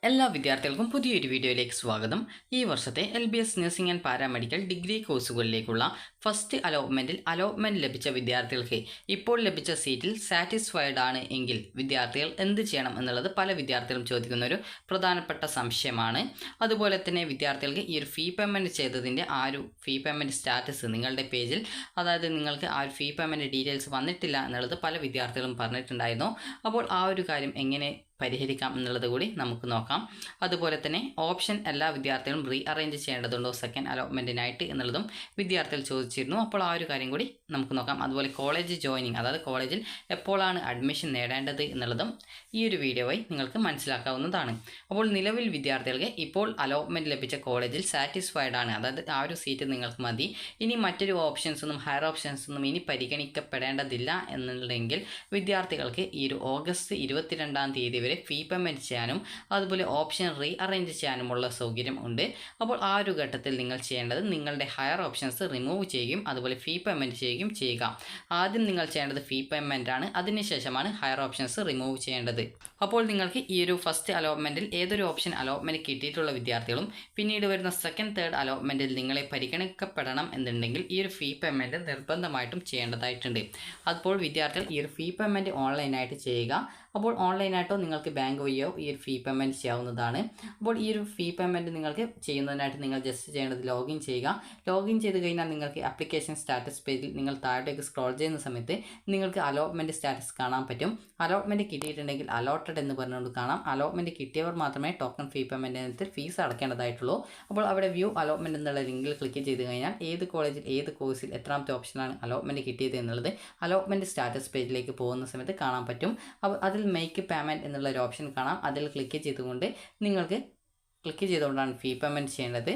എല്ലാ വിദ്യാർത്ഥികൾക്കും പുതിയൊരു വീഡിയോയിലേക്ക് സ്വാഗതം. ഈ വർഷത്തെ LBS nursing and paramedical degree കോഴ്സുകളിലേക്കുള്ള ഫസ്റ്റ് അലോട്ട്മെൻറ്റ് ലഭിച്ച വിദ്യാർത്ഥികൾക്ക് ഇപ്പോൾ ലഭിച്ച സീറ്റിൽ സാറ്റിസ്ഫൈഡ് ആണ് എങ്കിൽ വിദ്യാർത്ഥികൾ എന്ത് ചെയ്യണം എന്നുള്ളത് പല വിദ്യാർത്ഥികളും ചോദിക്കുന്ന ഒരു പ്രധാനപ്പെട്ട സംശയമാണ്. അതുപോലെ തന്നെ വിദ്യാർത്ഥികൾക്ക് ഈ ഒരു ഫീ പേയ്മെൻറ്റ് ചെയ്തതിൻ്റെ ആ ഒരു ഫീ പേയ്മെൻറ്റ് സ്റ്റാറ്റസ് നിങ്ങളുടെ പേജിൽ, അതായത് നിങ്ങൾക്ക് ആ ഒരു ഫീ പേയ്മെൻറ്റ് ഡീറ്റെയിൽസ് വന്നിട്ടില്ല എന്നുള്ളത് പല വിദ്യാർത്ഥികളും പറഞ്ഞിട്ടുണ്ടായിരുന്നു. അപ്പോൾ ആ ഒരു കാര്യം എങ്ങനെ പരിഹരിക്കാം എന്നുള്ളത് കൂടി നമുക്ക് നോക്കാം. അതുപോലെ തന്നെ ഓപ്ഷൻ എല്ലാ വിദ്യാർത്ഥികളും റീ അറേഞ്ച് ചെയ്യേണ്ടതുണ്ടോ സെക്കൻഡ് അലോട്ട്മെൻറ്റിനായിട്ട് എന്നുള്ളതും വിദ്യാർത്ഥികൾ ചോദിച്ചിരുന്നു. അപ്പോൾ ആ ഒരു കാര്യം കൂടി നമുക്ക് നോക്കാം. അതുപോലെ കോളേജ് ജോയിനിങ്, അതായത് കോളേജിൽ എപ്പോഴാണ് അഡ്മിഷൻ നേടേണ്ടത് എന്നുള്ളതും ഈ ഒരു വീഡിയോ വഴി നിങ്ങൾക്ക് മനസ്സിലാക്കാവുന്നതാണ്. അപ്പോൾ നിലവിൽ വിദ്യാർത്ഥികൾക്ക് ഇപ്പോൾ അലോട്ട്മെൻറ്റ് ലഭിച്ച കോളേജിൽ സാറ്റിസ്ഫൈഡ് ആണ്, അതായത് ആ ഒരു സീറ്റ് നിങ്ങൾക്ക് മതി, ഇനി മറ്റൊരു ഓപ്ഷൻസൊന്നും ഹയർ ഓപ്ഷൻസൊന്നും ഇനി പരിഗണിക്കപ്പെടേണ്ടതില്ല എന്നുണ്ടെങ്കിൽ വിദ്യാർത്ഥികൾക്ക് ഈ ഒരു ഓഗസ്റ്റ് 22-ാം തീയതി വരെ ഫീ പേയ്മെൻറ്റ് ചെയ്യാനും അതുപോലെ ഓപ്ഷൻ റീ അറേഞ്ച് ചെയ്യാനുമുള്ള സൗകര്യം ഉണ്ട്. അപ്പോൾ ആ ഒരു ഘട്ടത്തിൽ നിങ്ങൾ ചെയ്യേണ്ടത് നിങ്ങളുടെ ഹയർ ഓപ്ഷൻസ് റിമൂവ് ചെയ്യുകയും അതുപോലെ ഫീ പേയ്മെൻറ്റ് ചെയ്യുകയും ചെയ്യുക. ആദ്യം നിങ്ങൾ ചെയ്യേണ്ടത് ഫീ പേയ്മെൻ്റ് ആണ്, അതിനുശേഷമാണ് ഹയർ ഓപ്ഷൻസ് റിമൂവ് ചെയ്യേണ്ടത്. അപ്പോൾ നിങ്ങൾക്ക് ഈ ഒരു ഫസ്റ്റ് അലോട്ട്മെൻറ്റിൽ ഏതൊരു ഓപ്ഷൻ അലോട്ട്മെൻറ്റ് കിട്ടിയിട്ടുള്ള വിദ്യാർത്ഥികളും പിന്നീട് വരുന്ന സെക്കൻഡ് തേർഡ് അലോട്ട്മെൻറ്റിൽ നിങ്ങളെ പരിഗണിക്കപ്പെടണം എന്നുണ്ടെങ്കിൽ ഈ ഒരു ഫീ പേയ്മെൻറ്റ് നിർബന്ധമായിട്ടും ചെയ്യേണ്ടതായിട്ടുണ്ട്. അപ്പോൾ വിദ്യാർത്ഥികൾ ഈ ഒരു ഫീ പേയ്മെൻറ്റ് ഓൺലൈനായിട്ട് ചെയ്യുക. അപ്പോൾ ഓൺലൈനായിട്ടോ നിങ്ങൾക്ക് ബാങ്ക് വഴിയോ ഈ ഒരു ഫീ പേയ്മെൻറ്റ് ചെയ്യാവുന്നതാണ്. അപ്പോൾ ഈ ഒരു ഫീ പേയ്മെൻറ്റ് നിങ്ങൾക്ക് ചെയ്യുന്നതിനായിട്ട് നിങ്ങൾ ജസ്റ്റ് ചെയ്യേണ്ടത് ലോഗിൻ ചെയ്യുക. ലോഗിൻ ചെയ്ത് കഴിഞ്ഞാൽ നിങ്ങൾക്ക് ആപ്ലിക്കേഷൻ സ്റ്റാറ്റസ് പേജിൽ നിങ്ങൾ താഴേക്ക് സ്ക്രോൾ ചെയ്യുന്ന സമയത്ത് നിങ്ങൾക്ക് അലോട്ട്മെൻറ്റ് സ്റ്റാറ്റസ് കാണാൻ പറ്റും. അലോട്ട്മെൻറ്റ് കിട്ടിയിട്ടുണ്ടെങ്കിൽ അലോട്ടഡ് എന്ന് പറഞ്ഞുകൊണ്ട് കാണാം. അലോട്ട്മെൻറ്റ് കിട്ടിയവർ മാത്രമേ ടോക്കൺ ഫീ പേയ്മെൻറ്റ് ഇനത്തിൽ ഫീസ് അടയ്ക്കേണ്ടതായിട്ടുള്ളൂ. അപ്പോൾ അവിടെ വ്യൂ അലോട്ട്മെൻറ്റ് എന്നുള്ള ലിങ്കിൽ ക്ലിക്ക് ചെയ്ത് കഴിഞ്ഞാൽ ഏത് കോളേജിൽ ഏത് കോഴ്സിൽ എത്രാമത്തെ ഓപ്ഷനാണ് അലോട്ട്മെൻറ്റ് കിട്ടിയത് എന്നുള്ളത് അലോട്ട്മെൻറ്റ് സ്റ്റാറ്റസ് പേജിലേക്ക് പോകുന്ന സമയത്ത് കാണാൻ പറ്റും. അപ്പോൾ അതിൽ മേക്ക് പേയ്മെൻറ്റ് എന്നുള്ള ഒരു ഓപ്ഷൻ കാണാം. അതിൽ ക്ലിക്ക് ചെയ്തുകൊണ്ടാണ് ഫീ പേയ്മെൻറ്റ് ചെയ്യേണ്ടത്.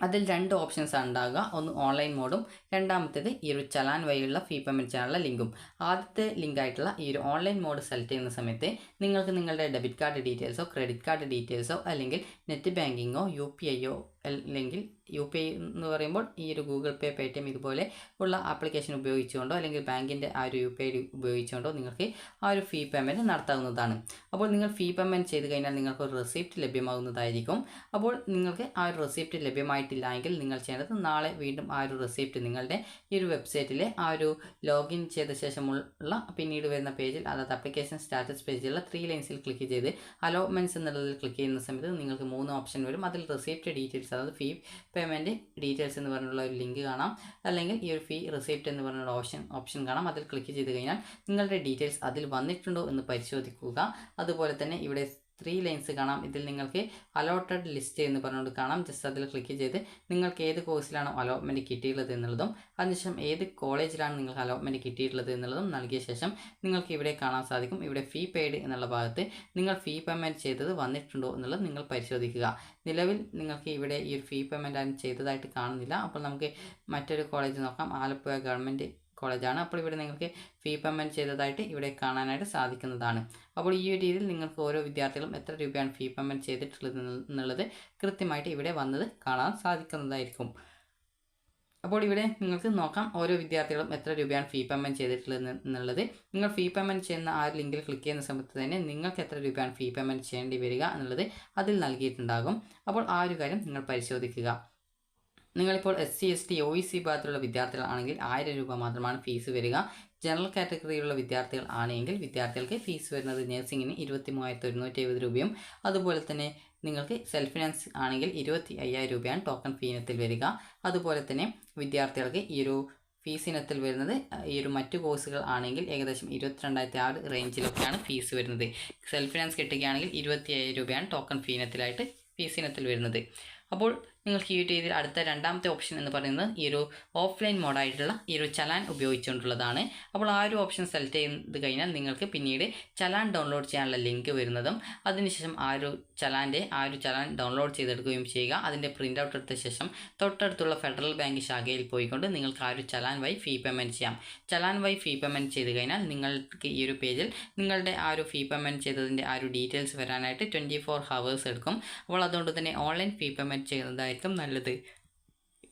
അതിൽ രണ്ട് ഓപ്ഷൻസാണ് ഉണ്ടാകുക. ഒന്ന് ഓൺലൈൻ മോഡും രണ്ടാമത്തേത് ഈ ഒരു ചലാൻ വഴിയുള്ള ഫീ പേയ്മെൻറ്റ് ചെയ്യാനുള്ള ലിങ്കും. ആദ്യത്തെ ലിങ്കായിട്ടുള്ള ഈ ഒരു ഓൺലൈൻ മോഡ് സെലക്ട് ചെയ്യുന്ന സമയത്ത് നിങ്ങൾക്ക് നിങ്ങളുടെ ഡെബിറ്റ് കാർഡ് ഡീറ്റെയിൽസോ ക്രെഡിറ്റ് കാർഡ് ഡീറ്റെയിൽസോ അല്ലെങ്കിൽ നെറ്റ് ബാങ്കിങ്ങോ UPIയോ അല്ലെങ്കിൽ UPI എന്ന് പറയുമ്പോൾ ഈ ഒരു ഗൂഗിൾ പേ, പേടിഎം ഇതുപോലെ ഉള്ള ആപ്ലിക്കേഷൻ ഉപയോഗിച്ചുകൊണ്ടോ അല്ലെങ്കിൽ ബാങ്കിൻ്റെ ആ ഒരു UPI ഉപയോഗിച്ചുകൊണ്ടോ നിങ്ങൾക്ക് ആ ഒരു ഫീ പേയ്മെൻറ്റ് നടത്താവുന്നതാണ്. അപ്പോൾ നിങ്ങൾ ഫീ പേയ്മെൻറ്റ് ചെയ്ത് കഴിഞ്ഞാൽ നിങ്ങൾക്ക് ഒരു റെസിപ്റ്റ് ലഭ്യമാകുന്നതായിരിക്കും. അപ്പോൾ നിങ്ങൾക്ക് ആ ഒരു റെസിപ്റ്റ് ലഭ്യമായിട്ടില്ല എങ്കിൽ നിങ്ങൾ ചെയ്യേണ്ടത് നാളെ വീണ്ടും ആ ഒരു റെസിപ്റ്റ് നിങ്ങളുടെ ഈ ഒരു വെബ്സൈറ്റിലെ ആ ഒരു ലോഗിൻ ചെയ്ത ശേഷമുള്ള പിന്നീട് വരുന്ന പേജിൽ, അതായത് ആപ്ലിക്കേഷൻ സ്റ്റാറ്റസ് പേജിലുള്ള 3 ലൈൻസിൽ ക്ലിക്ക് ചെയ്ത് അലോട്ട്മെൻറ്റ്സ് എന്നുള്ളതിൽ ക്ലിക്ക് ചെയ്യുന്ന സമയത്ത് നിങ്ങൾക്ക് 3 ഓപ്ഷൻ വരും. അതിൽ റെസിപ്റ്റ് ഡീറ്റെയിൽസ്, അതായത് ഫീ പേയ്മെൻറ്റ് ഡീറ്റെയിൽസ് എന്ന് പറഞ്ഞുള്ള ഒരു ലിങ്ക് കാണാം, അല്ലെങ്കിൽ ഈ ഒരു ഫീ റെസിപ്റ്റ് എന്ന് പറഞ്ഞുള്ള ഓപ്ഷൻ കാണാം. അതിൽ ക്ലിക്ക് ചെയ്ത് കഴിഞ്ഞാൽ നിങ്ങളുടെ ഡീറ്റെയിൽസ് അതിൽ വന്നിട്ടുണ്ടോ എന്ന് പരിശോധിക്കുക. അതുപോലെ തന്നെ ഇവിടെ 3 ലൈൻസ് കാണാം. ഇതിൽ നിങ്ങൾക്ക് അലോട്ടഡ് ലിസ്റ്റ് എന്ന് പറഞ്ഞുകൊണ്ട് കാണാം. ജസ്റ്റ് അതിൽ ക്ലിക്ക് ചെയ്ത് നിങ്ങൾക്ക് ഏത് കോഴ്സിലാണോ അലോട്ട്മെൻറ്റ് കിട്ടിയിട്ടുള്ളത് എന്നുള്ളതും അതിനുശേഷം ഏത് കോളേജിലാണ് നിങ്ങൾക്ക് അലോട്ട്മെൻറ്റ് കിട്ടിയിട്ടുള്ളത് എന്നുള്ളതും നൽകിയ ശേഷം നിങ്ങൾക്ക് ഇവിടെ കാണാൻ സാധിക്കും. ഇവിടെ ഫീ പെയ്ഡ് എന്നുള്ള ഭാഗത്ത് നിങ്ങൾ ഫീ പേയ്മെൻറ്റ് ചെയ്തത് വന്നിട്ടുണ്ടോ എന്നുള്ളത് നിങ്ങൾ പരിശോധിക്കുക. നിലവിൽ നിങ്ങൾക്ക് ഇവിടെ ഈ ഒരു ഫീ പേയ്മെൻറ്റ് ആരും ചെയ്തതായിട്ട് കാണുന്നില്ല. അപ്പോൾ നമുക്ക് മറ്റൊരു കോളേജ് നോക്കാം. ആലപ്പുഴ ഗവൺമെൻറ് കോളേജാണ്. അപ്പോൾ ഇവിടെ നിങ്ങൾക്ക് ഫീ പേയ്മെൻറ്റ് ചെയ്തതായിട്ട് ഇവിടെ കാണാനായിട്ട് സാധിക്കുന്നതാണ്. അപ്പോൾ ഈ ഒരു രീതിയിൽ നിങ്ങൾക്ക് ഓരോ വിദ്യാർത്ഥികളും എത്ര രൂപയാണ് ഫീ പേയ്മെൻറ്റ് ചെയ്തിട്ടുള്ളത് എന്നുള്ളത് കൃത്യമായിട്ട് ഇവിടെ വന്നത് കാണാൻ സാധിക്കുന്നതായിരിക്കും. അപ്പോൾ ഇവിടെ നിങ്ങൾക്ക് നോക്കാം ഓരോ വിദ്യാർത്ഥികളും എത്ര രൂപയാണ് ഫീ പേയ്മെൻറ്റ് ചെയ്തിട്ടുള്ളത് എന്നുള്ളത്. നിങ്ങൾ ഫീ പേയ്മെൻറ്റ് ചെയ്യുന്ന ആ ലിങ്കിൽ ക്ലിക്ക് ചെയ്യുന്ന സമയത്ത് തന്നെ നിങ്ങൾക്ക് എത്ര രൂപയാണ് ഫീ പേയ്മെൻറ്റ് ചെയ്യേണ്ടി വരിക എന്നുള്ളത് അതിൽ നൽകിയിട്ടുണ്ടാകും. അപ്പോൾ ആ ഒരു കാര്യം നിങ്ങൾ പരിശോധിക്കുക. നിങ്ങളിപ്പോൾ SC ST OEC വിഭാഗത്തിലുള്ള വിദ്യാർത്ഥികളാണെങ്കിൽ 1000 രൂപ മാത്രമാണ് ഫീസ് വരിക. ജനറൽ കാറ്റഗറിയിലുള്ള വിദ്യാർത്ഥികൾ ആണെങ്കിൽ വിദ്യാർത്ഥികൾക്ക് ഫീസ് വരുന്നത് നഴ്സിംഗിന് 23,170 രൂപയും അതുപോലെ തന്നെ നിങ്ങൾക്ക് സെൽഫ് ഫിനാൻസ് ആണെങ്കിൽ 25,000 രൂപയാണ് ടോക്കൺ ഫീ ഇനത്തിൽ വരിക. അതുപോലെ തന്നെ വിദ്യാർത്ഥികൾക്ക് ഈ ഒരു ഫീസ് ഇനത്തിൽ വരുന്നത് ഈ ഒരു മറ്റു കോഴ്സുകൾ ആണെങ്കിൽ ഏകദേശം 22,600 റേഞ്ചിലൊക്കെയാണ് ഫീസ് വരുന്നത്. സെൽഫ് ഫിനാൻസ് കിട്ടുകയാണെങ്കിൽ 25,000 രൂപയാണ് ടോക്കൺ ഫീ ഇനത്തിലായിട്ട് ഫീസ് ഇനത്തിൽ വരുന്നത്. അപ്പോൾ നിങ്ങൾക്ക് ഈ രീതിയിൽ അടുത്ത രണ്ടാമത്തെ ഓപ്ഷൻ എന്ന് പറയുന്നത് ഈ ഒരു ഓഫ്ലൈൻ മോഡായിട്ടുള്ള ഈ ഒരു ചലാൻ ഉപയോഗിച്ചുകൊണ്ടുള്ളതാണ്. അപ്പോൾ ആ ഒരു ഓപ്ഷൻ സെലക്ട് ചെയ്ത് കഴിഞ്ഞാൽ നിങ്ങൾക്ക് പിന്നീട് ചലാൻ ഡൗൺലോഡ് ചെയ്യാനുള്ള ലിങ്ക് വരുന്നതും അതിനുശേഷം ആ ഒരു ചലാൻ ഡൗൺലോഡ് ചെയ്തെടുക്കുകയും ചെയ്യുക. അതിൻ്റെ പ്രിൻ്റ് ഔട്ട് എടുത്ത ശേഷം തൊട്ടടുത്തുള്ള ഫെഡറൽ ബാങ്ക് ശാഖയിൽ പോയിക്കൊണ്ട് നിങ്ങൾക്ക് ആ ഒരു ചലാൻ വഴി ഫീ പേയ്മെൻറ്റ് ചെയ്യാം. ചലാൻ വഴി ഫീ പേയ്മെൻറ്റ് ചെയ്ത് കഴിഞ്ഞാൽ നിങ്ങൾക്ക് ഈ ഒരു പേജിൽ നിങ്ങളുടെ ആ ഒരു ഫീ പേയ്മെൻറ്റ് ചെയ്തതിൻ്റെ ആ ഒരു ഡീറ്റെയിൽസ് വരാനായിട്ട് 24 hours എടുക്കും. അപ്പോൾ അതുകൊണ്ട് തന്നെ ഓൺലൈൻ ഫീ പേയ്മെൻറ്റ് ചെയ്യുന്നതായിരിക്കും നല്ലത്.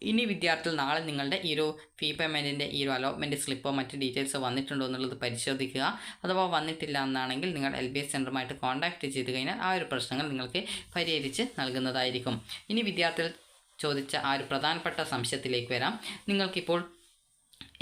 ഇനി വിദ്യാർത്ഥികൾ നാളെ നിങ്ങളുടെ ഈ ഒരു ഫീ പേയ്മെൻറ്റിൻ്റെ ഈ ഒരു അലോട്ട്മെൻറ്റ് സ്ലിപ്പോ മറ്റ് ഡീറ്റെയിൽസോ വന്നിട്ടുണ്ടോ എന്നുള്ളത് പരിശോധിക്കുക. അഥവാ വന്നിട്ടില്ല എന്നാണെങ്കിൽ നിങ്ങൾ LBS സെൻറ്ററുമായിട്ട് കോൺടാക്റ്റ് ചെയ്ത് കഴിഞ്ഞാൽ ആ ഒരു പ്രശ്നങ്ങൾ നിങ്ങൾക്ക് പരിഹരിച്ച് നൽകുന്നതായിരിക്കും. ഇനി വിദ്യാർത്ഥികൾ ചോദിച്ച ആ ഒരു പ്രധാനപ്പെട്ട സംശയത്തിലേക്ക് വരാം.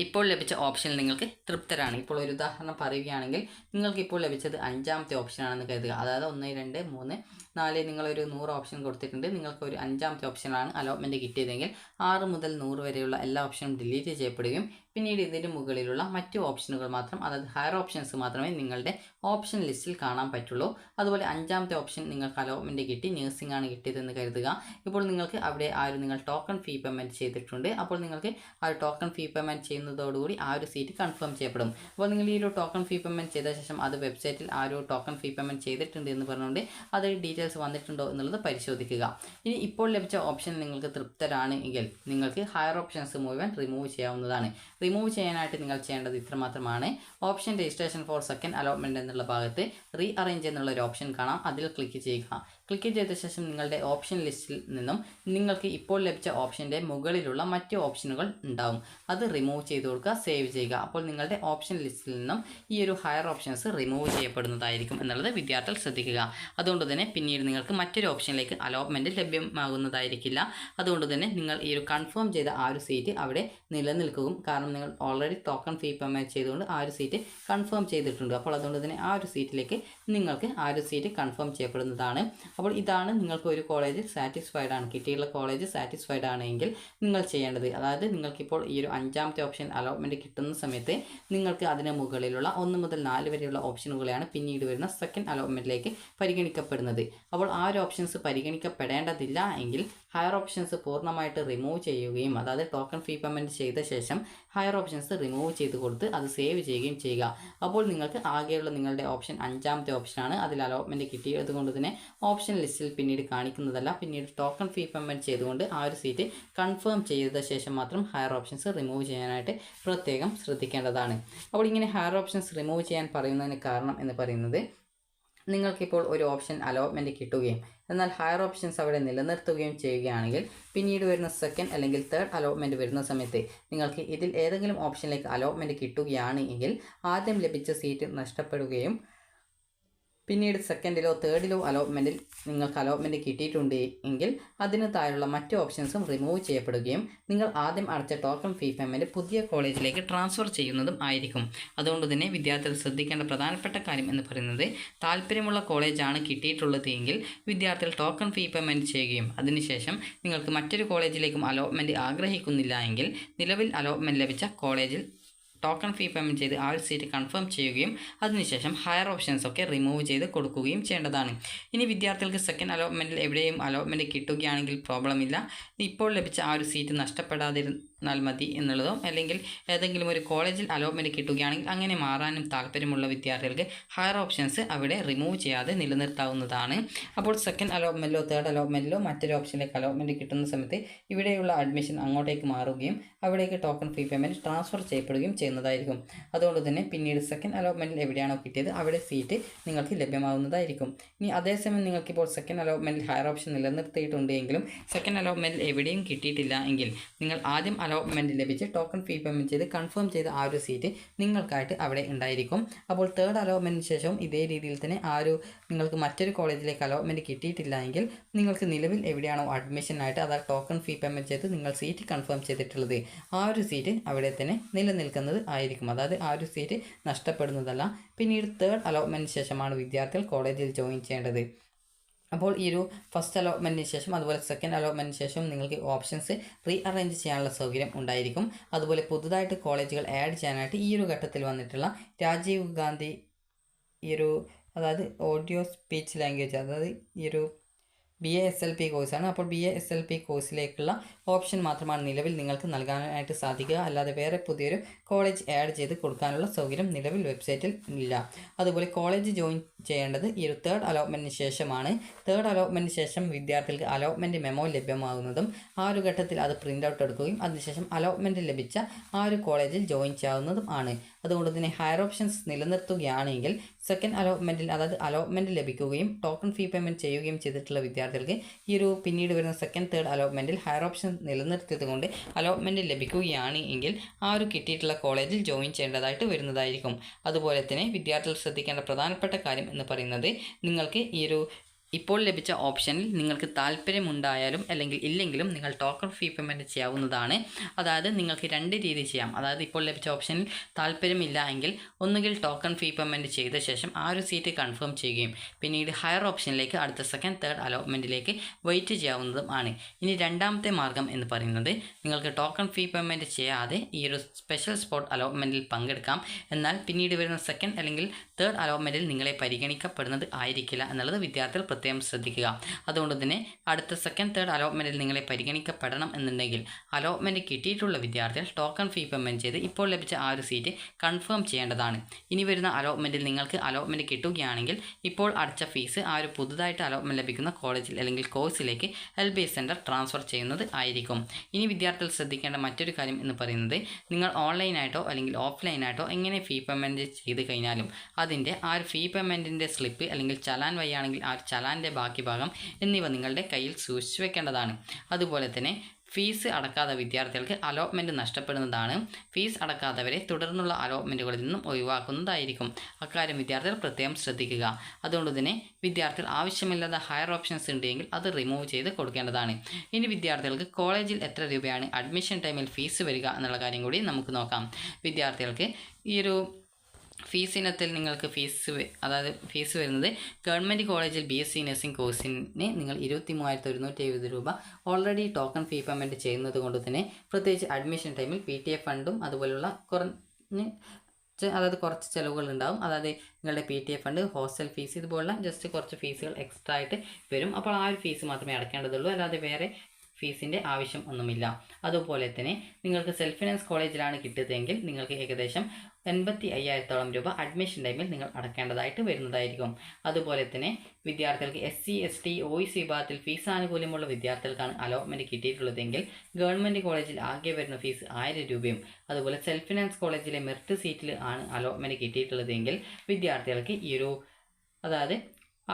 ഇപ്പോൾ ലഭിച്ച ഓപ്ഷനിൽ നിങ്ങൾക്ക് തൃപ്തരാണ്. ഇപ്പോൾ ഒരു ഉദാഹരണം പറയുകയാണെങ്കിൽ നിങ്ങൾക്കിപ്പോൾ ലഭിച്ചത് 5ാമത്തെ ഓപ്ഷനാണെന്ന് കരുതുക. അതായത് 1, 2, 3, 4 നിങ്ങളൊരു 100 ഓപ്ഷൻ കൊടുത്തിട്ടുണ്ട്. നിങ്ങൾക്ക് ഒരു 5ാമത്തെ ഓപ്ഷനാണ് അലോട്ട്മെൻറ്റ് കിട്ടിയതെങ്കിൽ 6 മുതൽ 100 വരെയുള്ള എല്ലാ ഓപ്ഷനും ഡിലീറ്റ് ചെയ്യപ്പെടുകയും പിന്നീട് ഇതിന് മുകളിലുള്ള മറ്റു ഓപ്ഷനുകൾ മാത്രം, അതായത് ഹയർ ഓപ്ഷൻസ് മാത്രമേ നിങ്ങളുടെ ഓപ്ഷൻ ലിസ്റ്റിൽ കാണാൻ പറ്റുള്ളൂ. അതുപോലെ 5ാമത്തെ ഓപ്ഷൻ നിങ്ങൾക്ക് അലോട്ട്മെൻറ്റ് കിട്ടി, നഴ്സിംഗ് ആണ് കിട്ടിയതെന്ന് കരുതുക. ഇപ്പോൾ നിങ്ങൾക്ക് അവിടെ നിങ്ങൾ ടോക്കൺ ഫീ പേയ്മെൻറ്റ് ചെയ്തിട്ടുണ്ട്. അപ്പോൾ നിങ്ങൾക്ക് ആ ഒരു ടോക്കൺ ഫീ പേയ്മെൻറ്റ് ചെയ്യുന്നതോടുകൂടി ആ ഒരു സീറ്റ് കൺഫേം ചെയ്യപ്പെടും. അപ്പോൾ നിങ്ങൾ ഈ ഒരു ടോക്കൺ ഫീ പേയ്മെൻറ്റ് ചെയ്ത ശേഷം അത് വെബ്സൈറ്റിൽ ആ ഒരു ടോക്കൺ ഫീ പേയ്മെൻറ്റ് ചെയ്തിട്ടുണ്ട് എന്ന് പറഞ്ഞുകൊണ്ട് അത് ഡീറ്റെയിൽസ് വന്നിട്ടുണ്ടോ എന്നുള്ളത് പരിശോധിക്കുക. ഇനി ഇപ്പോൾ ലഭിച്ച ഓപ്ഷൻ നിങ്ങൾക്ക് തൃപ്തരാണ് എങ്കിൽ നിങ്ങൾക്ക് ഹയർ ഓപ്ഷൻസ് മുഴുവൻ റിമൂവ് ചെയ്യാവുന്നതാണ്. റിമൂവ് ചെയ്യാനായിട്ട് നിങ്ങൾ ചെയ്യേണ്ടത് ഇത്രമാത്രമാണ്. Option registration for second allotment എന്നുള്ള ഭാഗത്ത് റീ അറേഞ്ച് എന്നുള്ള ഒരു ഓപ്ഷൻ കാണാം. അതിൽ ക്ലിക്ക് ചെയ്യുക. ക്ലിക്ക് ചെയ്ത ശേഷം നിങ്ങളുടെ ഓപ്ഷൻ ലിസ്റ്റിൽ നിന്നും നിങ്ങൾക്ക് ഇപ്പോൾ ലഭിച്ച ഓപ്ഷൻ്റെ മുകളിലുള്ള മറ്റ് ഓപ്ഷനുകൾ ഉണ്ടാവും. അത് റിമൂവ് ചെയ്ത് കൊടുക്കുക, സേവ് ചെയ്യുക. അപ്പോൾ നിങ്ങളുടെ ഓപ്ഷൻ ലിസ്റ്റിൽ നിന്നും ഈ ഒരു ഹയർ ഓപ്ഷൻസ് റിമൂവ് ചെയ്യപ്പെടുന്നതായിരിക്കും എന്നുള്ളത് വിദ്യാർത്ഥികൾ ശ്രദ്ധിക്കുക. അതുകൊണ്ട് തന്നെ പിന്നീട് നിങ്ങൾക്ക് മറ്റൊരു ഓപ്ഷനിലേക്ക് അലോട്ട്മെൻറ്റ് ലഭ്യമാകുന്നതായിരിക്കില്ല. അതുകൊണ്ട് തന്നെ നിങ്ങൾ ഈ ഒരു കൺഫേം ചെയ്ത ആ ഒരു സീറ്റ് അവിടെ നിലനിൽക്കും. കാരണം നിങ്ങൾ ഓൾറെഡി ടോക്കൺ ഫീ പേയ്മെൻറ്റ് ചെയ്തുകൊണ്ട് ആ ഒരു സീറ്റ് കൺഫേം ചെയ്തിട്ടുണ്ട്. അപ്പോൾ അതുകൊണ്ട് തന്നെ ആ ഒരു സീറ്റിലേക്ക് നിങ്ങൾക്ക് ആ ഒരു സീറ്റ് കൺഫേം ചെയ്യപ്പെടുന്നതാണ്. അപ്പോൾ ഇതാണ് നിങ്ങൾക്ക് ഒരു കോളേജ് സാറ്റിസ്ഫൈഡ് ആണ്, കിട്ടിയുള്ള കോളേജ് സാറ്റിസ്ഫൈഡ് ആണെങ്കിൽ നിങ്ങൾ ചെയ്യേണ്ടത്. അതായത് നിങ്ങൾക്കിപ്പോൾ ഈ ഒരു 5ാമത്തെ ഓപ്ഷൻ അലോട്ട്മെൻറ്റ് കിട്ടുന്ന സമയത്ത് നിങ്ങൾക്ക് അതിന് മുകളിലുള്ള 1 മുതൽ 4 വരെയുള്ള ഓപ്ഷനുകളെയാണ് പിന്നീട് വരുന്ന സെക്കൻഡ് അലോട്ട്മെൻറ്റിലേക്ക് പരിഗണിക്കപ്പെടുന്നത്. അപ്പോൾ ആ ഒരു ഓപ്ഷൻസ് പരിഗണിക്കപ്പെടേണ്ടതില്ല എങ്കിൽ ഹയർ ഓപ്ഷൻസ് പൂർണ്ണമായിട്ട് റിമൂവ് ചെയ്യുകയും, അതായത് ടോക്കൺ ഫീ പേയ്മെൻറ്റ് ചെയ്ത ശേഷം ഹയർ ഓപ്ഷൻസ് റിമൂവ് ചെയ്ത് കൊടുത്ത് അത് സേവ് ചെയ്യുകയും ചെയ്യുക. അപ്പോൾ നിങ്ങൾക്ക് ആകെയുള്ള നിങ്ങളുടെ ഓപ്ഷൻ 5ാമത്തെ ഓപ്ഷനാണ്. അതിൽ അലോട്ട്മെൻറ്റ് കിട്ടിയത് കൊണ്ട് തന്നെ ഓപ്ഷൻ ലിസ്റ്റിൽ പിന്നീട് കാണിക്കുന്നതല്ല. പിന്നീട് ടോക്കൺ ഫീ പേയ്മെൻറ്റ് ചെയ്തുകൊണ്ട് ആ ഒരു സീറ്റ് കൺഫേം ചെയ്ത ശേഷം മാത്രം ഹയർ ഓപ്ഷൻസ് റിമൂവ് ചെയ്യാനായിട്ട് പ്രത്യേകം ശ്രദ്ധിക്കേണ്ടതാണ്. അപ്പോൾ ഇങ്ങനെ ഹയർ ഓപ്ഷൻസ് റിമൂവ് ചെയ്യാൻ പറയുന്നതിന് കാരണം എന്ന് പറയുന്നത്, നിങ്ങൾക്കിപ്പോൾ ഒരു ഓപ്ഷൻ അലോട്ട്മെൻറ്റ് കിട്ടുകയും എന്നാൽ ഹയർ ഓപ്ഷൻസ് അവിടെ നിലനിർത്തുകയും ചെയ്യുകയാണെങ്കിൽ പിന്നീട് വരുന്ന സെക്കൻഡ് അല്ലെങ്കിൽ തേർഡ് അലോട്ട്മെൻറ്റ് വരുന്ന സമയത്ത് നിങ്ങൾക്ക് ഇതിൽ ഏതെങ്കിലും ഓപ്ഷനിലേക്ക് അലോട്ട്മെൻറ്റ് കിട്ടുകയാണ് എങ്കിൽ ആദ്യം ലഭിച്ച സീറ്റ് നഷ്ടപ്പെടുകയും പിന്നീട് സെക്കൻഡിലോ തേർഡിലോ അലോട്ട്മെൻറ്റിൽ നിങ്ങൾക്ക് അലോട്ട്മെൻറ്റ് കിട്ടിയിട്ടുണ്ട് എങ്കിൽ അതിന് താഴെയുള്ള മറ്റ് ഓപ്ഷൻസും റിമൂവ് ചെയ്യപ്പെടുകയും നിങ്ങൾ ആദ്യം അടച്ച ടോക്കൺ ഫീ പേയ്മെൻറ്റ് പുതിയ കോളേജിലേക്ക് ട്രാൻസ്ഫർ ചെയ്യുന്നതും ആയിരിക്കും. അതുകൊണ്ട് തന്നെ വിദ്യാർത്ഥികൾ ശ്രദ്ധിക്കേണ്ട പ്രധാനപ്പെട്ട കാര്യം എന്ന് പറയുന്നത്, താല്പര്യമുള്ള കോളേജാണ് കിട്ടിയിട്ടുള്ളത് എങ്കിൽ വിദ്യാർത്ഥികൾ ടോക്കൺ ഫീ പേയ്മെൻറ്റ് ചെയ്യുകയും അതിനുശേഷം നിങ്ങൾക്ക് മറ്റൊരു കോളേജിലേക്കും അലോട്ട്മെൻറ്റ് ആഗ്രഹിക്കുന്നില്ല എങ്കിൽ നിലവിൽ അലോട്ട്മെൻറ്റ് ലഭിച്ച കോളേജിൽ ടോക്കൺ ഫീ പേയ്മെൻറ്റ് ചെയ്ത് ആ ഒരു സീറ്റ് കൺഫേം ചെയ്യുകയും അതിനുശേഷം ഹയർ ഓപ്ഷൻസൊക്കെ റിമൂവ് ചെയ്ത് കൊടുക്കുകയും ചെയ്യേണ്ടതാണ്. ഇനി വിദ്യാർത്ഥികൾക്ക് സെക്കൻഡ് അലോട്ട്മെൻറ്റിൽ എവിടെയും അലോട്ട്മെൻറ്റ് കിട്ടുകയാണെങ്കിൽ പ്രോബ്ലമില്ല. ഇപ്പോൾ ലഭിച്ച ആ ഒരു സീറ്റ് നഷ്ടപ്പെടാതിരുന്നാൽ മതി എന്നുള്ളതോ, അല്ലെങ്കിൽ ഏതെങ്കിലും ഒരു കോളേജിൽ അലോട്ട്മെൻറ്റ് കിട്ടുകയാണെങ്കിൽ അങ്ങനെ മാറാനും താല്പര്യമുള്ള വിദ്യാർത്ഥികൾക്ക് ഹയർ ഓപ്ഷൻസ് അവിടെ റിമൂവ് ചെയ്യാതെ നിലനിർത്താവുന്നതാണ്. അപ്പോൾ സെക്കൻഡ് അലോട്ട്മെൻറ്റിലോ തേർഡ് അലോട്ട്മെൻറ്റിലോ മറ്റൊരു ഓപ്ഷനിലേക്ക് അലോട്ട്മെൻറ്റ് കിട്ടുന്ന സമയത്ത് ഇവിടെയുള്ള അഡ്മിഷൻ അങ്ങോട്ടേക്ക് മാറുകയും അവിടേക്ക് ടോക്കൺ ഫീ പേയ്മെൻറ്റ് ട്രാൻസ്ഫർ ചെയ്യപ്പെടുകയും ചെയ്യുന്നതായിരിക്കും. അതുകൊണ്ട് തന്നെ പിന്നീട് സെക്കൻഡ് അലോട്ട്മെൻറ്റിൽ എവിടെയാണോ കിട്ടിയത് അവിടെ സീറ്റ് നിങ്ങൾക്ക് ലഭ്യമാകുന്നതായിരിക്കും. ഇനി അതേസമയം നിങ്ങൾക്കിപ്പോൾ സെക്കൻഡ് അലോട്ട്മെൻറ്റിൽ ഹയർ ഓപ്ഷൻ നിലനിർത്തിയിട്ടുണ്ടെങ്കിലും സെക്കൻഡ് അലോട്ട്മെൻറ്റിൽ എവിടെയും കിട്ടിയിട്ടില്ല എങ്കിൽ നിങ്ങൾ ആദ്യം അലോട്ട്മെൻറ്റ് ലഭിച്ച് ടോക്കൺ ഫീ പേയ്മെൻറ്റ് ചെയ്ത് കൺഫേം ചെയ്ത ആ ഒരു സീറ്റ് നിങ്ങൾക്കായിട്ട് അവിടെ ഉണ്ടായിരിക്കും. അപ്പോൾ തേർഡ് അലോട്ട്മെൻറ്റിന് ശേഷം ഇതേ രീതിയിൽ തന്നെ നിങ്ങൾക്ക് മറ്റൊരു കോളേജിലേക്ക് അലോട്ട്മെൻറ്റ് കിട്ടിയിട്ടില്ല എങ്കിൽ നിങ്ങൾക്ക് നിലവിൽ എവിടെയാണോ അഡ്മിഷനായിട്ട് അതായത് ടോക്കൺ ഫീ പേയ്മെൻറ്റ് ചെയ്ത് നിങ്ങൾ സീറ്റ് കൺഫേം ചെയ്തിട്ടുള്ളത് ആ ഒരു സീറ്റ് അവിടെ തന്നെ നിലനിൽക്കുന്നത് ആയിരിക്കും. അതായത് ആ ഒരു സീറ്റ് നഷ്ടപ്പെടുന്നതല്ല. പിന്നീട് തേർഡ് അലോട്ട്മെൻറ്റിന് ശേഷമാണ് വിദ്യാർത്ഥികൾ കോളേജിൽ ജോയിൻ ചെയ്യേണ്ടത്. അപ്പോൾ ഈ ഒരു ഫസ്റ്റ് അലോട്ട്മെൻറ്റിന് ശേഷം അതുപോലെ സെക്കൻഡ് അലോട്ട്മെൻറ്റിന് ശേഷം നിങ്ങൾക്ക് ഓപ്ഷൻസ് റീ അറേഞ്ച് ചെയ്യാനുള്ള സൗകര്യം ഉണ്ടായിരിക്കും. അതുപോലെ പുതുതായിട്ട് കോളേജുകൾ ആഡ് ചെയ്യാനായിട്ട് ഈ ഒരു ഘട്ടത്തിൽ വന്നിട്ടുള്ള രാജീവ് ഗാന്ധി അതായത് ഓഡിയോ സ്പീച്ച് ലാംഗ്വേജ്, അതായത് ഈ ഒരു BA-SLP കോഴ്സാണ്. അപ്പോൾ BA-SLP കോഴ്സിലേക്കുള്ള ഓപ്ഷൻ മാത്രമാണ് നിലവിൽ നിങ്ങൾക്ക് നൽകാനായിട്ട് സാധിക്കുക. അല്ലാതെ വേറെ പുതിയൊരു കോളേജ് ആഡ് ചെയ്ത് കൊടുക്കാനുള്ള സൗകര്യം നിലവിൽ വെബ്സൈറ്റിൽ ഇല്ല. അതുപോലെ കോളേജ് ജോയിൻ ചെയ്യേണ്ടത് ഈ ഒരു തേർഡ് അലോട്ട്മെൻറ്റിന് ശേഷമാണ്. തേർഡ് അലോട്ട്മെൻറ്റിന് ശേഷം വിദ്യാർത്ഥികൾക്ക് അലോട്ട്മെൻറ്റ് മെമ്മോ ലഭ്യമാകുന്നതും ആ ഒരു ഘട്ടത്തിൽ അത് പ്രിൻ്റ് ഔട്ട് എടുക്കുകയും അതിനുശേഷം അലോട്ട്മെൻറ്റ് ലഭിച്ച ആ ഒരു കോളേജിൽ ജോയിൻ ചെയ്യാവുന്നതും ആണ്. അതുകൊണ്ട് തന്നെ ഹയർ ഓപ്ഷൻസ് നിലനിർത്തുകയാണെങ്കിൽ സെക്കൻഡ് അലോട്ട്മെൻറ്റിൽ അതായത് അലോട്ട്മെൻറ്റ് ലഭിക്കുകയും ടോക്കൺ ഫീ പേയ്മെൻറ്റ് ചെയ്യുകയും ചെയ്തിട്ടുള്ള വിദ്യാർത്ഥികൾക്ക് ഈ ഒരു പിന്നീട് വരുന്ന സെക്കൻഡ് തേർഡ് അലോട്ട്മെൻറ്റിൽ ഹയർ ഓപ്ഷൻ നിലനിർത്തിയത് കൊണ്ട് അലോട്ട്മെൻറ്റ് ലഭിക്കുകയാണ് എങ്കിൽ ആ ഒരു കിട്ടിയിട്ടുള്ള കോളേജിൽ ജോയിൻ ചെയ്യേണ്ടതായിട്ട് വരുന്നതായിരിക്കും. അതുപോലെ തന്നെ വിദ്യാർത്ഥികൾ ശ്രദ്ധിക്കേണ്ട പ്രധാനപ്പെട്ട കാര്യം എന്ന് പറയുന്നത് നിങ്ങൾക്ക് ഈ ഒരു ഇപ്പോൾ ലഭിച്ച ഓപ്ഷനിൽ നിങ്ങൾക്ക് താല്പര്യമുണ്ടായാലും അല്ലെങ്കിൽ ഇല്ലെങ്കിലും നിങ്ങൾ ടോക്കൺ ഫീ പേയ്മെൻറ്റ് ചെയ്യാവുന്നതാണ്. അതായത് നിങ്ങൾക്ക് രണ്ട് രീതി ചെയ്യാം. അതായത് ഇപ്പോൾ ലഭിച്ച ഓപ്ഷനിൽ താല്പര്യമില്ല എങ്കിൽ ഒന്നുകിൽ ടോക്കൺ ഫീ പേയ്മെൻറ്റ് ചെയ്ത ശേഷം ആ ഒരു സീറ്റ് കൺഫേം ചെയ്യുകയും പിന്നീട് ഹയർ ഓപ്ഷനിലേക്ക് അടുത്ത സെക്കൻഡ് തേർഡ് അലോട്ട്മെൻറ്റിലേക്ക് വെയിറ്റ് ചെയ്യാവുന്നതും ആണ്. ഇനി രണ്ടാമത്തെ മാർഗം എന്ന് പറയുന്നത് നിങ്ങൾക്ക് ടോക്കൺ ഫീ പേയ്മെൻറ്റ് ചെയ്യാതെ ഈ ഒരു സ്പെഷ്യൽ സ്പോട്ട് അലോട്ട്മെൻറ്റിൽ പങ്കെടുക്കാം. എന്നാൽ പിന്നീട് വരുന്ന സെക്കൻഡ് അല്ലെങ്കിൽ തേർഡ് അലോട്ട്മെൻറ്റിൽ നിങ്ങളെ പരിഗണിക്കപ്പെടുന്നത് ആയിരിക്കില്ല എന്നുള്ളത് വിദ്യാർത്ഥികൾ പ്രത്യേകം ശ്രദ്ധിക്കുക. അതുകൊണ്ട് തന്നെ അടുത്ത സെക്കൻഡ് തേർഡ് അലോട്ട്മെൻറ്റിൽ നിങ്ങളെ പരിഗണിക്കപ്പെടണം എന്നുണ്ടെങ്കിൽ അലോട്ട്മെൻറ്റ് കിട്ടിയിട്ടുള്ള വിദ്യാർത്ഥികൾ ടോക്കൺ ഫീ പേയ്മെൻറ്റ് ചെയ്ത് ഇപ്പോൾ ലഭിച്ച ആ ഒരു സീറ്റ് കൺഫേം ചെയ്യേണ്ടതാണ്. ഇനി വരുന്ന അലോട്ട്മെൻറ്റിൽ നിങ്ങൾക്ക് അലോട്ട്മെൻറ്റ് കിട്ടുകയാണെങ്കിൽ ഇപ്പോൾ അടച്ച ഫീസ് ആ ഒരു പുതുതായിട്ട് അലോട്ട്മെൻറ്റ് ലഭിക്കുന്ന കോളേജിൽ അല്ലെങ്കിൽ കോഴ്സിലേക്ക് LBS സെൻറ്റർ ട്രാൻസ്ഫർ ചെയ്യുന്നത് ആയിരിക്കും. ഇനി വിദ്യാർത്ഥികൾ ശ്രദ്ധിക്കേണ്ട മറ്റൊരു കാര്യം എന്ന് പറയുന്നത് നിങ്ങൾ ഓൺലൈനായിട്ടോ അല്ലെങ്കിൽ ഓഫ്ലൈനായിട്ടോ എങ്ങനെ ഫീ പേയ്മെൻറ്റ് ചെയ്ത് കഴിഞ്ഞാലും അതിൻ്റെ ആ ഒരു ഫീ പേയ്മെൻറ്റിൻ്റെ സ്ലിപ്പ് അല്ലെങ്കിൽ ചലാൻ വഴിയാണെങ്കിൽ ആ ഒരു ചലാൻ്റെ ബാക്കി ഭാഗം എന്നിവ നിങ്ങളുടെ കയ്യിൽ സൂക്ഷിച്ചു വെക്കേണ്ടതാണ്. അതുപോലെ തന്നെ ഫീസ് അടക്കാത്ത വിദ്യാർത്ഥികൾക്ക് അലോട്ട്മെൻറ്റ് നഷ്ടപ്പെടുന്നതാണ്. ഫീസ് അടക്കാത്തവരെ തുടർന്നുള്ള അലോട്ട്മെൻറ്റുകളിൽ നിന്നും ഒഴിവാക്കുന്നതായിരിക്കും. അക്കാര്യം വിദ്യാർത്ഥികൾ പ്രത്യേകം ശ്രദ്ധിക്കുക. അതുകൊണ്ട് തന്നെ വിദ്യാർത്ഥികൾ ആവശ്യമില്ലാത്ത ഹയർ ഓപ്ഷൻസ് ഉണ്ടെങ്കിൽ അത് റിമൂവ് ചെയ്ത് കൊടുക്കേണ്ടതാണ്. ഇനി വിദ്യാർത്ഥികൾക്ക് കോളേജിൽ എത്ര രൂപയാണ് അഡ്മിഷൻ ടൈമിൽ ഫീസ് വരിക എന്നുള്ള കാര്യം കൂടി നമുക്ക് നോക്കാം. വിദ്യാർത്ഥികൾക്ക് ഈ ഒരു ഫീസ് ഇനത്തിൽ നിങ്ങൾക്ക് ഫീസ് വരുന്നത് ഗവൺമെൻറ് കോളേജിൽ BSc നഴ്സിംഗ് കോഴ്സിന് നിങ്ങൾ 23,170 രൂപ ഓൾറെഡി ടോക്കൺ ഫീ പേയ്മെൻറ്റ് ചെയ്യുന്നത് കൊണ്ട് തന്നെ പ്രത്യേകിച്ച് അഡ്മിഷൻ ടൈമിൽ PTA ഫണ്ടും അതുപോലുള്ള കുറച്ച് ചിലവുകൾ ഉണ്ടാവും. അതായത് നിങ്ങളുടെ PTA ഫണ്ട്, ഹോസ്റ്റൽ ഫീസ് ഇതുപോലുള്ള ജസ്റ്റ് കുറച്ച് ഫീസുകൾ എക്സ്ട്രാ ആയിട്ട് വരും. അപ്പോൾ ആ ഒരു ഫീസ് മാത്രമേ അടയ്ക്കേണ്ടതുള്ളൂ. അല്ലാതെ വേറെ ഫീസിൻ്റെ ആവശ്യം ഒന്നുമില്ല. അതുപോലെ തന്നെ നിങ്ങൾക്ക് സെൽഫ് ഫിനാൻസ് കോളേജിലാണ് കിട്ടുന്നതെങ്കിൽ നിങ്ങൾക്ക് ഏകദേശം 85,000 രൂപ അഡ്മിഷൻ ടൈമിൽ നിങ്ങൾ അടക്കേണ്ടതായിട്ട് വരുന്നതായിരിക്കും. അതുപോലെ തന്നെ വിദ്യാർത്ഥികൾക്ക് SC ST OEC വിഭാഗത്തിൽ ഫീസ് ആനുകൂല്യമുള്ള വിദ്യാർത്ഥികൾക്കാണ് അലോട്ട്മെൻറ്റ് കിട്ടിയിട്ടുള്ളതെങ്കിൽ ഗവൺമെൻറ് കോളേജിൽ ആകെ വരുന്ന ഫീസ് 1000 രൂപയും അതുപോലെ സെൽഫ് ഫിനാൻസ് കോളേജിലെ മെറിറ്റ് സീറ്റിൽ ആണ് അലോട്ട്മെൻറ്റ് കിട്ടിയിട്ടുള്ളതെങ്കിൽ വിദ്യാർത്ഥികൾക്ക് അതായത്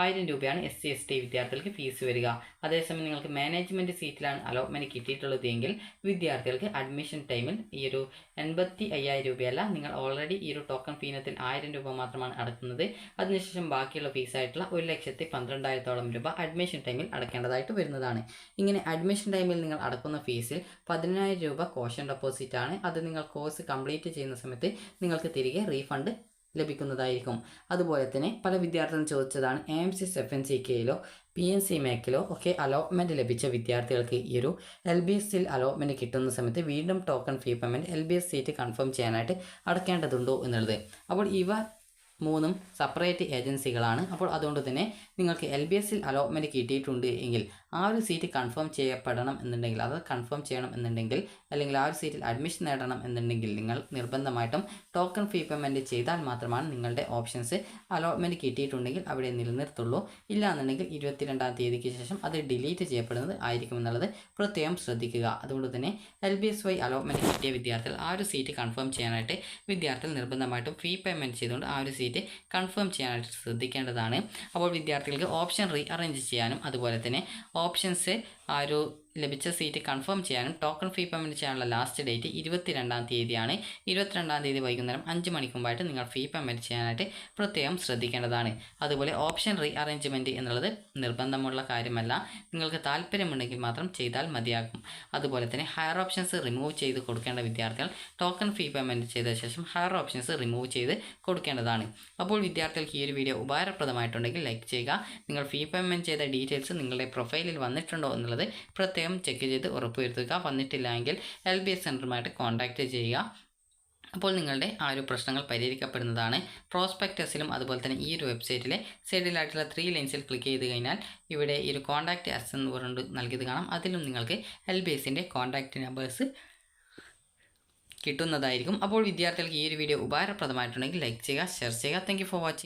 1000 രൂപയാണ് SC ST വിദ്യാർത്ഥികൾക്ക് ഫീസ് വരിക. അതേസമയം നിങ്ങൾക്ക് മാനേജ്മെൻറ്റ് സീറ്റിലാണ് അലോട്ട്മെൻറ്റ് കിട്ടിയിട്ടുള്ളത് എങ്കിൽ വിദ്യാർത്ഥികൾക്ക് അഡ്മിഷൻ ടൈമിൽ ഈ ഒരു 85,000 രൂപയല്ല, നിങ്ങൾ ഓൾറെഡി ഈ ഒരു ടോക്കൺ ഫീ ഇനത്തിൽ 1000 രൂപ മാത്രമാണ് അടക്കുന്നത്. അതിനുശേഷം ബാക്കിയുള്ള ഫീസായിട്ടുള്ള 1,12,000 രൂപ അഡ്മിഷൻ ടൈമിൽ അടക്കേണ്ടതായിട്ട് വരുന്നതാണ്. ഇങ്ങനെ അഡ്മിഷൻ ടൈമിൽ നിങ്ങൾ അടക്കുന്ന ഫീസിൽ 10,000 രൂപ കോഷൻ ഡെപ്പോസിറ്റ് ആണ്. അത് നിങ്ങൾ കോഴ്സ് കംപ്ലീറ്റ് ചെയ്യുന്ന സമയത്ത് നിങ്ങൾക്ക് തിരികെ റീഫണ്ട് ലഭിക്കുന്നതായിരിക്കും. അതുപോലെ തന്നെ പല വിദ്യാർത്ഥികളും ചോദിച്ചതാണ് AMCS FNCKയിലോ PNC മേക്കിലോ ഒക്കെ അലോട്ട്മെൻറ്റ് ലഭിച്ച വിദ്യാർത്ഥികൾക്ക് ഈ ഒരു LBSൽ അലോട്ട്മെൻറ്റ് കിട്ടുന്ന സമയത്ത് വീണ്ടും ടോക്കൺ ഫീ പേയ്മെൻറ്റ് LBS സീറ്റ് കൺഫേം ചെയ്യാനായിട്ട് അടക്കേണ്ടതുണ്ടോ എന്നുള്ളത്. അപ്പോൾ ഇവ മൂന്നും സെപ്പറേറ്റ് ഏജൻസികളാണ്. അപ്പോൾ അതുകൊണ്ട് തന്നെ നിങ്ങൾക്ക് LBSൽ അലോട്ട്മെൻറ്റ് കിട്ടിയിട്ടുണ്ട് എങ്കിൽ ആ ഒരു സീറ്റ് കൺഫേം ചെയ്യപ്പെടണം എന്നുണ്ടെങ്കിൽ, അത് കൺഫേം ചെയ്യണം എന്നുണ്ടെങ്കിൽ അല്ലെങ്കിൽ ആ ഒരു സീറ്റിൽ അഡ്മിഷൻ നേടണം എന്നുണ്ടെങ്കിൽ നിങ്ങൾ നിർബന്ധമായിട്ടും ടോക്കൺ ഫീ പേയ്മെൻറ്റ് ചെയ്താൽ മാത്രമാണ് നിങ്ങളുടെ ഓപ്ഷൻസ് അലോട്ട്മെൻറ്റ് കിട്ടിയിട്ടുണ്ടെങ്കിൽ അവിടെ നിലനിർത്തുള്ളൂ. ഇല്ല എന്നുണ്ടെങ്കിൽ 22-ാം തീയതിക്ക് ശേഷം അത് ഡിലീറ്റ് ചെയ്യപ്പെടുന്നത് ആയിരിക്കും എന്നുള്ളത് പ്രത്യേകം ശ്രദ്ധിക്കുക. അതുകൊണ്ട് തന്നെ LBS വഴി അലോട്ട്മെൻറ്റ് കിട്ടിയ വിദ്യാർത്ഥികൾ ആ ഒരു സീറ്റ് കൺഫേം ചെയ്യാനായിട്ട് വിദ്യാർത്ഥികൾ നിർബന്ധമായിട്ടും ഫീ പേയ്മെൻറ്റ് ചെയ്തുകൊണ്ട് ആ ഒരു സീറ്റ് കൺഫേം ചെയ്യാനായിട്ട് ശ്രദ്ധിക്കേണ്ടതാണ്. അപ്പോൾ വിദ്യാർത്ഥികൾക്ക് ഓപ്ഷൻ റീഅറേഞ്ച് ചെയ്യാനും അതുപോലെ തന്നെ ഓപ്ഷൻസ് ആ ഒരു ലഭിച്ച സീറ്റ് കൺഫേം ചെയ്യാനും ടോക്കൺ ഫീ പേയ്മെൻറ്റ് ചെയ്യാനുള്ള ലാസ്റ്റ് ഡേറ്റ് 22-ാം തീയതിയാണ്. 22-ാം തീയതി വൈകുന്നേരം 5 മണിക്ക് മുമ്പായിട്ട് നിങ്ങൾ ഫീ പേയ്മെൻറ്റ് ചെയ്യാനായിട്ട് പ്രത്യേകം ശ്രദ്ധിക്കേണ്ടതാണ്. അതുപോലെ ഓപ്ഷൻ റീഅറേഞ്ച്മെൻറ്റ് എന്നുള്ളത് നിർബന്ധമുള്ള കാര്യമല്ല, നിങ്ങൾക്ക് താല്പര്യമുണ്ടെങ്കിൽ മാത്രം ചെയ്താൽ മതിയാകും. അതുപോലെ തന്നെ ഹയർ ഓപ്ഷൻസ് റിമൂവ് ചെയ്ത് കൊടുക്കേണ്ട വിദ്യാർത്ഥികൾ ടോക്കൺ ഫീ പേയ്മെൻറ്റ് ചെയ്ത ശേഷം ഹയർ ഓപ്ഷൻസ് റിമൂവ് ചെയ്ത് കൊടുക്കേണ്ടതാണ്. അപ്പോൾ വിദ്യാർത്ഥികൾക്ക് ഈ ഒരു വീഡിയോ ഉപകാരപ്രദമായിട്ടുണ്ടെങ്കിൽ ലൈക്ക് ചെയ്യുക. നിങ്ങൾ ഫീ പേയ്മെൻറ്റ് ചെയ്ത ഡീറ്റെയിൽസ് നിങ്ങളുടെ പ്രൊഫൈലിൽ വന്നിട്ടുണ്ടോ എന്നുള്ളത് പ്രത്യേകം ചെക്ക് ചെയ്ത് ഉറപ്പുവരുത്തുക. വന്നിട്ടില്ലെങ്കിൽ LBS സെൻറ്ററുമായിട്ട് കോൺടാക്റ്റ് ചെയ്യുക. അപ്പോൾ നിങ്ങളുടെ ആ ഒരു പ്രശ്നങ്ങൾ പരിഹരിക്കപ്പെടുന്നതാണ്. പ്രോസ്പെക്ടസിലും അതുപോലെ തന്നെ ഈ ഒരു വെബ്സൈറ്റിലെ സൈഡിലായിട്ടുള്ള 3 ലൈൻസിൽ ക്ലിക്ക് ചെയ്ത് കഴിഞ്ഞാൽ ഇവിടെ ഈ ഒരു കോൺടാക്റ്റ് അസ് എന്ന് പറഞ്ഞിട്ട് നൽകിയത് കാണാം. അതിലും നിങ്ങൾക്ക് LBSൻ്റെ കോൺടാക്റ്റ് നമ്പേഴ്സ് കിട്ടുന്നതായിരിക്കും. അപ്പോൾ വിദ്യാർത്ഥികൾക്ക് ഈ ഒരു വീഡിയോ ഉപകാരപ്രദമായിട്ടുണ്ടെങ്കിൽ ലൈക്ക് ചെയ്യുക, ഷെയർ ചെയ്യുക. Thank you for watching.